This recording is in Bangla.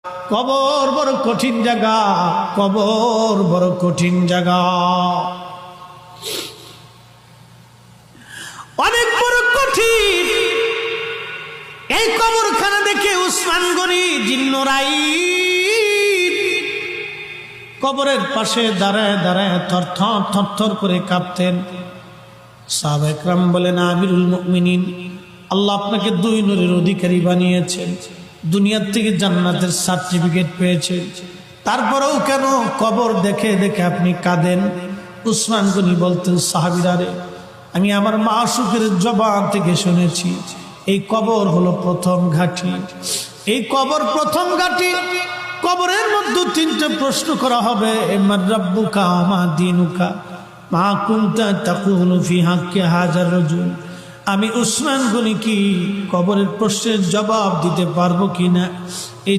কবর বড় কঠিন জায়গা, কবর বড় কঠিন জায়গা, অনেক বড় কঠিন। এই কবরখানা দেখে উসমান গনি জিন্নুরাইন কবরের পাশে দাঁড়ায় দাঁড়ায় থরথর থরথর করে কাঁপতেন। সাহাবা একরাম বলেন, আমিরুল মুমিনিন, আল্লাহ আপনাকে দুই নূরের অধিকারী বানিয়েছেন, দুনিয়ার থেকে জান্নাতের সার্টিফিকেট পেয়েছেন, তারপরেও কেন কবর দেখে দেখে আপনি কাঁদেন? উসমান গনি বলতেন, সাহাবীরা রে, আমি আমার মাশূকের জবান থেকে শুনেছি এই কবর হলো প্রথম ঘাঁটি, এই কবর প্রথম ঘাঁটি। কবরের মধ্যে তিনটে প্রশ্ন করা হবে, মান রাব্বুকা মা দীনুকা মা কুনতা তাকুলু ফি হাক্কি হাযার রাজুল। আমি উসমান গনি কি কবরের প্রশ্নের জবাব দিতে পারবো কিনা? এই